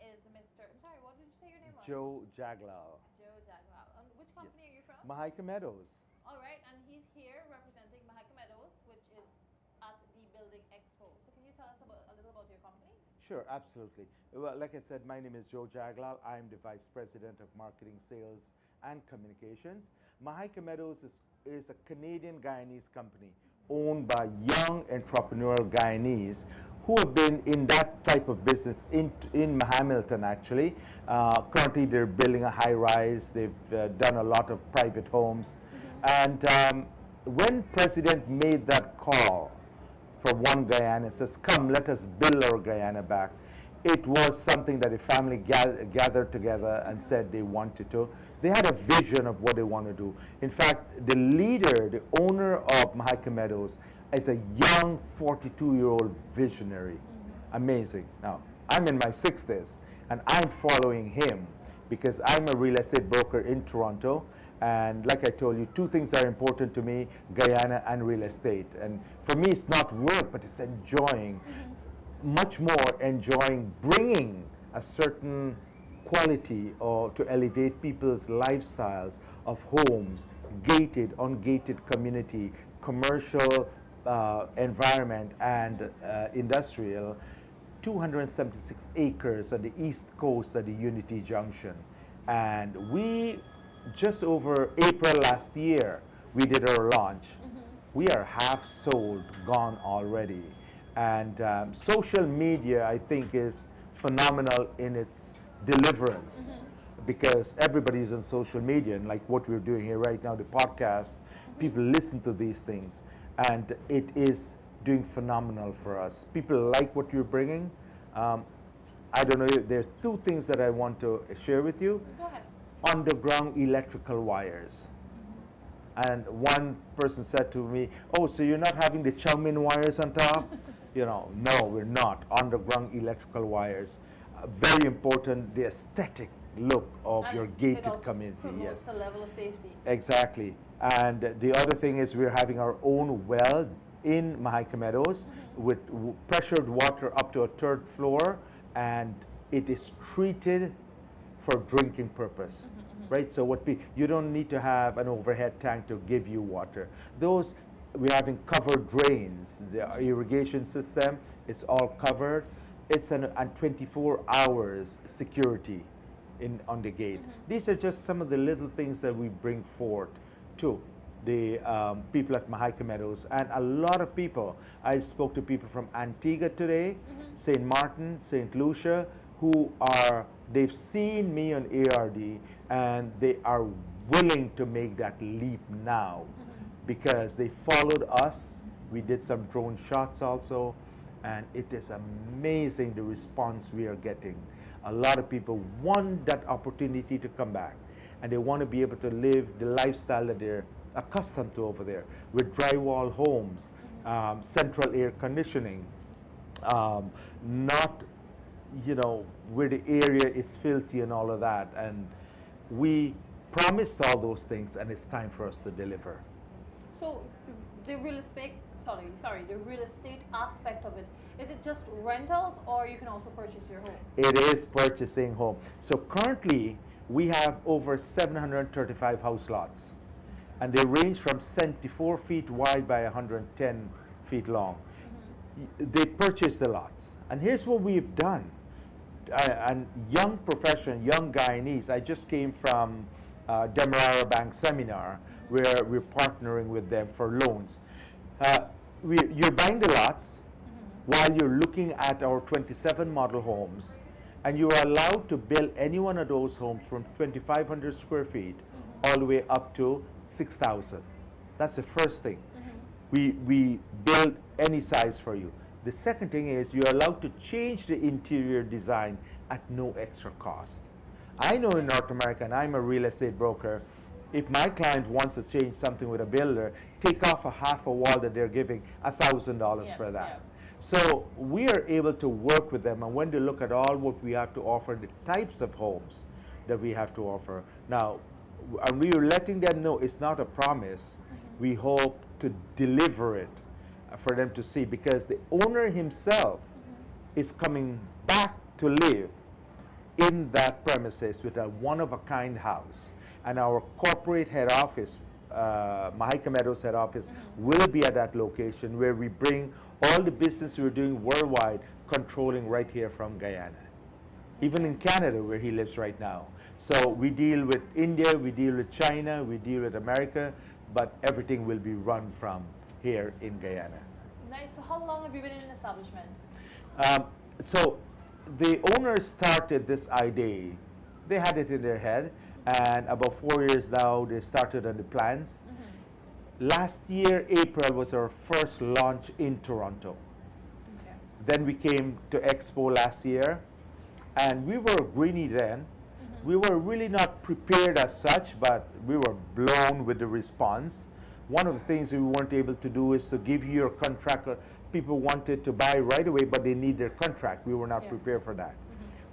is Mr. I'm sorry, what did you say your name was? Joe Jaglal. Joe Jaglal. Which Yes. company are you from? Mahaika Meadows. All right, and he's here representing Mahaka Meadows, which is at the Building Expo. So can you tell us a little about your company? Sure, absolutely. Well, like I said, my name is Joe Jaglal. I'm the Vice President of Marketing, Sales, and Communications. Mahaika Meadows is a Canadian Guyanese company owned by young entrepreneurial Guyanese who have been in that type of business in Hamilton, actually. Currently, they're building a high rise. They've done a lot of private homes. And when President made that call for one Guyana, says, come, let us build our Guyana back. It was something that a family gathered together and said they wanted to. They had a vision of what they want to do. In fact, the leader, the owner of Mahaika Meadows, is a young 42-year-old visionary. Amazing. Now, I'm in my 60s, and I'm following him because I'm a real estate broker in Toronto. And like I told you, two things are important to me, Guyana and real estate. And for me, it's not work, but it's enjoying, much more enjoying bringing a certain quality or to elevate people's lifestyles of homes, gated, ungated community, commercial environment, and industrial. 276 acres on the east coast of the Unity Junction. And we, just over April last year, we did our launch. We are half sold, gone already. And social media, I think, is phenomenal in its deliverance because everybody's on social media, and like what we're doing here right now, the podcast, people listen to these things, and it is doing phenomenal for us. People like what you're bringing. I don't know, there's two things that I want to share with you. Go ahead. Underground electrical wires. And one person said to me, oh, so you're not having the Chow Mein wires on top? No, we're not. Underground electrical wires. Very important, the aesthetic look of And your it gated also community. promotes Yes, a level of safety. exactly. And the other thing is we're having our own well in Mahaika Meadows with pressured water up to a third floor, and it is treated for drinking purpose. Right, so you don't need to have an overhead tank to give you water. Those, we're having covered drains. The irrigation system, it's all covered. It's and 24 hours security on the gate. These are just some of the little things that we bring forth to the people at Mahaika Meadows. And a lot of people, I spoke to people from Antigua today, St. Martin, St. Lucia, who they've seen me on ARD, and they are willing to make that leap now because they followed us. We did some drone shots also, and it is amazing the response we are getting. A lot of people want that opportunity to come back, and they want to be able to live the lifestyle that they're accustomed to over there with drywall homes, central air conditioning, not where the area is filthy and all of that. And we promised all those things, and it's time for us to deliver. So the real estate, the real estate aspect of it, is it just rentals, or you can also purchase your home? It is purchasing home. So currently, we have over 735 house lots, and they range from 74 feet wide by 110 feet long. They purchase the lots. And here's what we've done. And young profession, young Guyanese, I just came from Demerara Bank seminar where we're partnering with them for loans. You're buying the lots while you're looking at our 27 model homes, and you are allowed to build any one of those homes from 2,500 square feet all the way up to 6,000. That's the first thing. We build any size for you. The second thing is you're allowed to change the interior design at no extra cost. I know in North America, and I'm a real estate broker, if my client wants to change something with a builder, take off a half a wall that they're giving $1,000 for that. So we are able to work with them, and when they look at all what we have to offer, the types of homes that we have to offer. Now, and we are letting them know it's not a promise. We hope to deliver it for them to see, because the owner himself is coming back to live in that premises with a one-of-a-kind house. And our corporate head office, Mahika Meadows head office, will be at that location where we bring all the business we're doing worldwide, controlling right here from Guyana. Even in Canada, where he lives right now. So we deal with India, we deal with China, we deal with America, but everything will be run from here in Guyana. Nice. So how long have you been in establishment? So the owners started this idea. They had it in their head, and about 4 years now, they started on the plans. Last year, April was our first launch in Toronto. Okay. Then we came to Expo last year, and we were greeny then. We were really not prepared as such, but we were blown with the response. One of the things we weren't able to do is to give you your contract. People wanted to buy right away, but they need their contract. We were not prepared for that.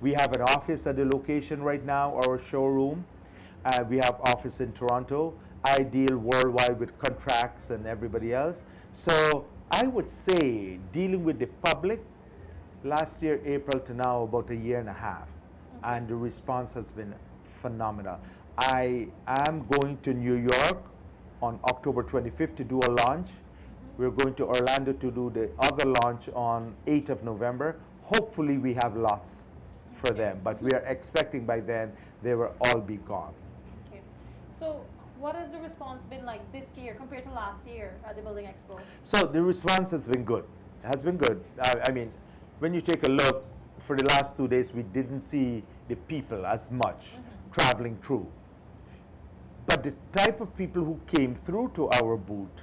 We have an office at the location right now, our showroom. We have office in Toronto. I deal worldwide with contracts and everybody else. So I would say dealing with the public, last year, April to now, about a year and a half. And the response has been phenomenal. I am going to New York on October 25th to do a launch. We're going to Orlando to do the other launch on 8th of November. Hopefully we have lots for them, but we are expecting by then they will all be gone. Okay. So what has the response been like this year compared to last year at the Building Expo? So the response has been good. It has been good. I mean, when you take a look, for the last 2 days, we didn't see the people as much traveling through. But the type of people who came through to our booth,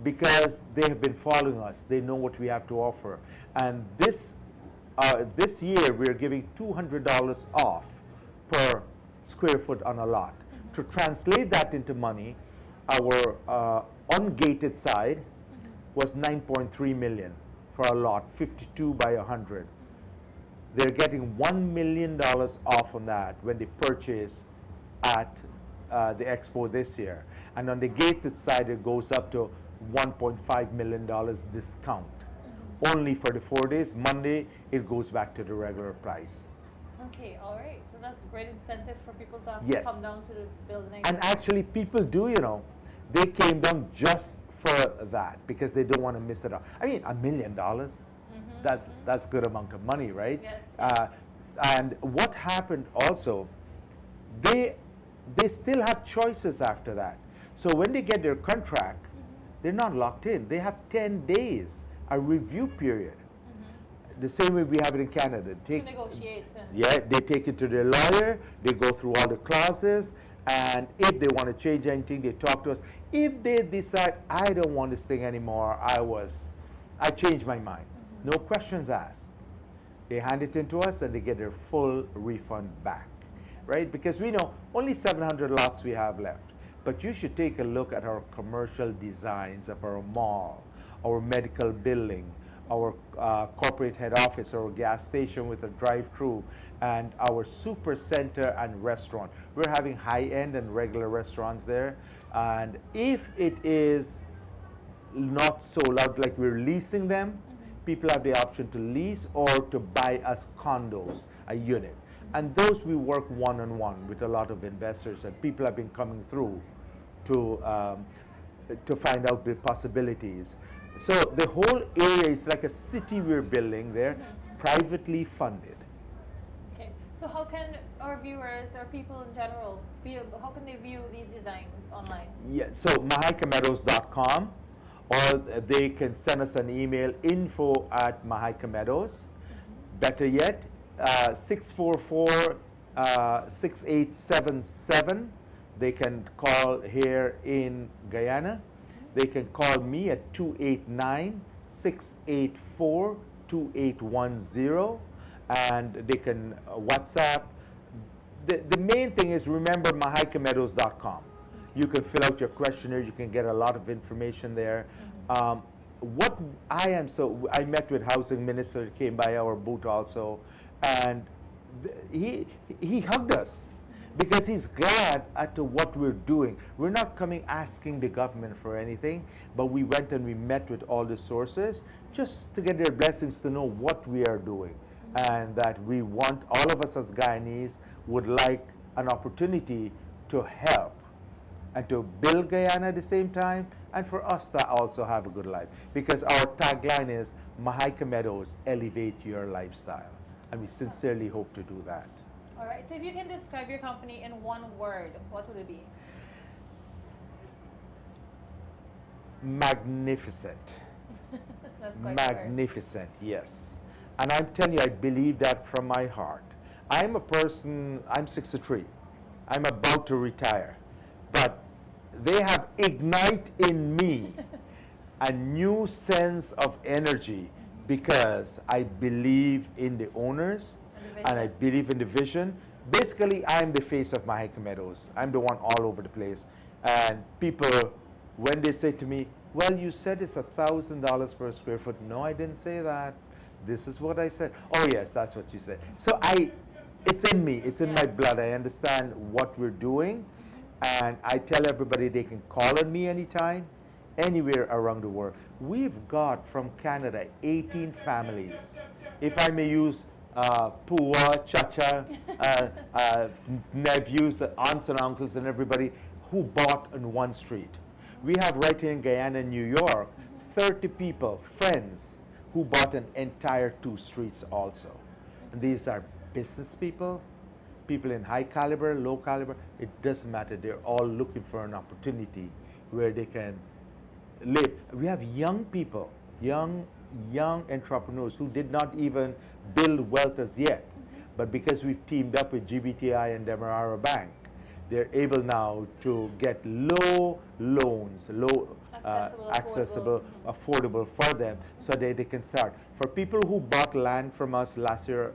because they have been following us, they know what we have to offer. And this year, we're giving $200 off per square foot on a lot. To translate that into money, our ungated side was 9.3 million for a lot, 52 by 100. They're getting $1 million off on that when they purchase at the expo this year. And on the gated side, it goes up to $1.5 million discount. Only for the 4 days. Monday, it goes back to the regular price. Okay, all right. So that's a great incentive for people to actually Yes. come down to the building. And actually, people do, you know, they came down just for that because they don't want to miss it out. I mean, $1 million. That's good amount of money, right? Yes. And what happened also, they still have choices after that. So when they get their contract, they're not locked in. They have 10 days, a review period. The same way we have it in Canada. To negotiate. Yeah, they take it to their lawyer, they go through all the clauses, and if they want to change anything, they talk to us. If they decide, I don't want this thing anymore, I changed my mind. No questions asked. They hand it in to us and they get their full refund back, right? Because we know only 700 lots we have left. But you should take a look at our commercial designs of our mall, our medical building, our corporate head office, our gas station with a drive-through, and our super center and restaurant. We're having high-end and regular restaurants there. And if it is not sold out, like we're leasing them, people have the option to lease or to buy as condos, a unit. And those we work one-on-one with a lot of investors, and people have been coming through to find out the possibilities. So the whole area is like a city we're building there, privately funded. Okay. So how can our viewers or people in general, how can they view these designs online? Yeah, so mahikameadows.com, or they can send us an email, info@mahikameadows. Better yet, 644-6877. They can call here in Guyana. They can call me at 289-684-2810, and they can WhatsApp. The main thing is, remember, mahikameadows.com. You can fill out your questionnaire. You can get a lot of information there. I met with housing minister, came by our booth also, and he hugged us because he's glad at what we're doing. We're not coming asking the government for anything, but we went and we met with all the sources just to get their blessings to know what we are doing. and that we want, all of us as Guyanese would like an opportunity to help and to build Guyana at the same time, and for us to also have a good life. Because our tagline is, Mahaika Meadows, elevate your lifestyle. And we sincerely hope to do that. All right. So if you can describe your company in one word, what would it be? Magnificent. That's quite Magnificent, yes. And I'm telling you, I believe that from my heart. I'm a person, I'm 63. I'm about to retire. But they have ignite in me a new sense of energy because I believe in the owners and I believe in the vision. Basically, I'm the face of Mahaika Meadows. I'm the one all over the place. And people, when they say to me, well, you said it's $1,000 per square foot. No, I didn't say that. This is what I said. Oh, yes, that's what you said. So it's in me. It's in my blood. I understand what we're doing. And I tell everybody they can call on me anytime, anywhere around the world. We've got from Canada 18 families. If I may use Pua, Chacha, nephews, aunts and uncles and everybody who bought on one street. We have right here in Guyana, New York, 30 people, friends, who bought an entire 2 streets also. And these are business people, people in high caliber, low caliber, it doesn't matter. They're all looking for an opportunity where they can live. We have young people, young entrepreneurs who did not even build wealth as yet. But because we've teamed up with GBTI and Demerara Bank, they're able now to get low loans, accessible, affordable for them so that they can start. For people who bought land from us last year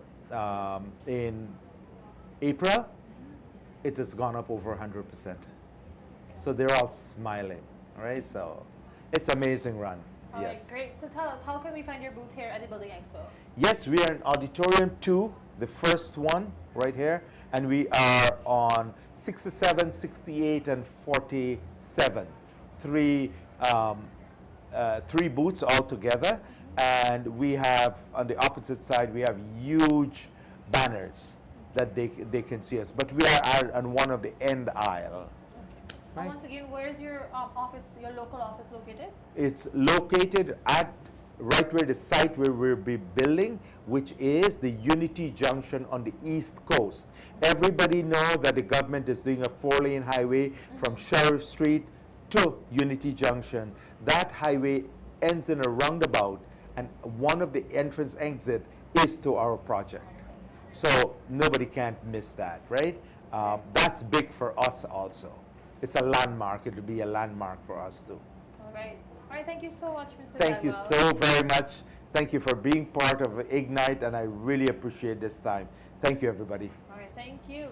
in April, it has gone up over 100%. So they're all smiling, all right? So it's an amazing run. All yes. right, great. So tell us, how can we find your booth here at the Building Expo? Yes, we are in Auditorium 2, the first one right here, and we are on 67, 68, and 47. Three booths all together, and we have, on the opposite side, we have huge banners that they can see us. But we are on one of the end aisle. Right. Once again, where is your office, your local office located? It's located at right where the site where we'll be building, which is the Unity Junction on the East Coast. Everybody know that the government is doing a 4-lane highway from Sheriff Street to Unity Junction. That highway ends in a roundabout, and one of the entrance exit is to our project. So nobody can't miss that, right? That's big for us also. It's a landmark. It will be a landmark for us too. All right. All right. Thank you so much, Mr. Thank you so very much. Thank you for being part of Ignite, and I really appreciate this time. Thank you, everybody. All right. Thank you.